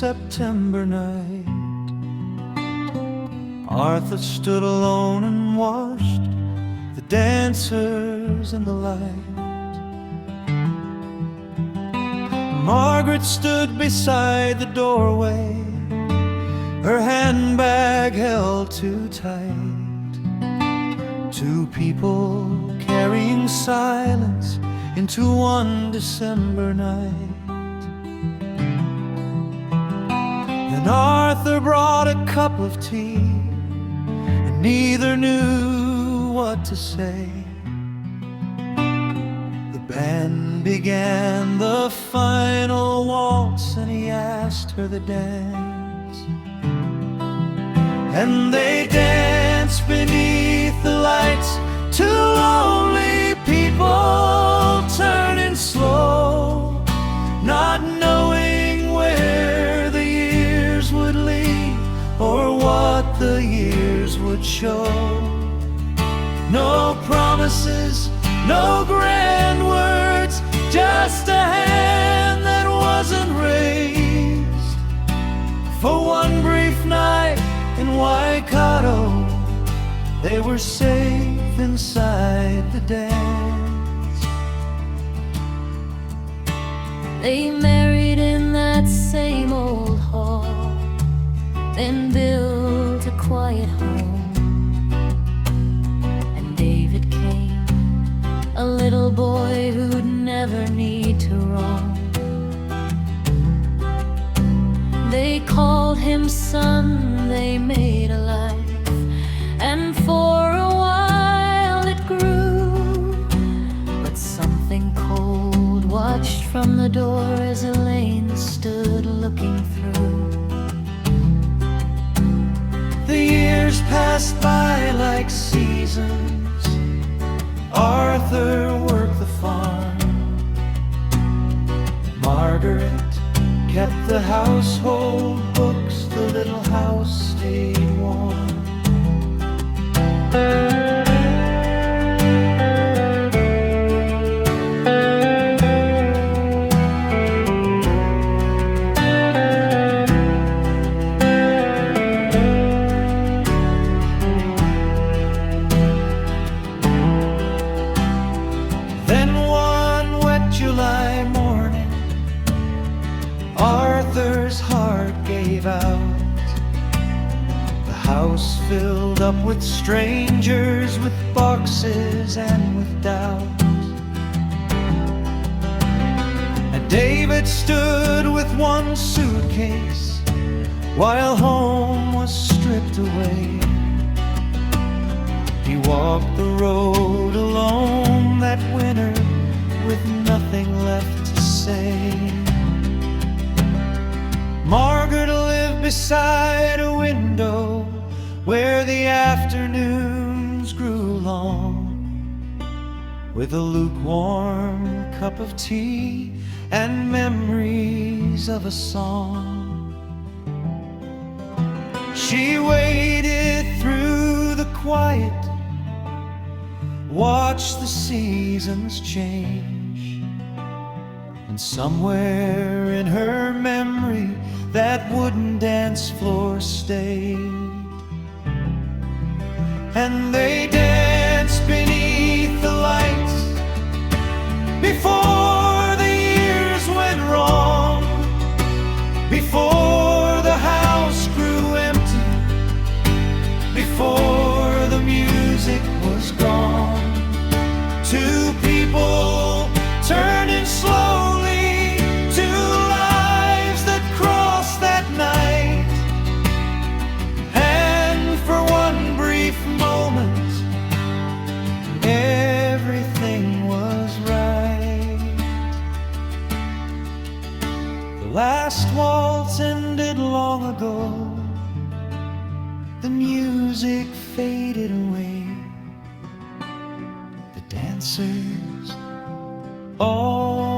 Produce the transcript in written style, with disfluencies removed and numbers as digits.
September night. Arthur stood alone and watched the dancers in the light. Margaret stood beside the doorway, her handbag held too tight. Two people carrying silence into one December night. Then Arthur brought a cup of tea, and neither knew what to say. The band began the final waltz, and he asked her to dance. And they danced beneath the lights, two lonely people turning slow, not knowing where the years would lead or what the years would show. No promises, no grand words, just a hand that wasn't raised. For one brief night in Waikato, they were safe inside the dance. They married in that same old hall, then built a quiet home. And David came, a little boy who'd never need to roam. They called him son, they made a life, and for a while it grew. But something cold watched from the door as Elaine stood looking through. The years passed by like seasons. Arthur worked the farm. Margaret kept the household books, the little house stayed warm. Then one wet July morning, Arthur's heart gave out. The house filled up with strangers, with boxes and with doubt. And David stood with one suitcase while home was stripped away. He walked the road alone that winter with nothing left to say. Margaret lived beside a window where the afternoons grew long, with a lukewarm cup of tea and memories of a song. She waited through the quiet, watched the seasons change, and somewhere in her memory that wooden dance floor stayed. And they danced beneath the lights before the years went wrong, before the house grew empty, before the music was gone. Two people turning slowly, two lives that crossed that night. And for one brief moment, everything was right. The last waltz ended long ago. The music faded away. The dancers all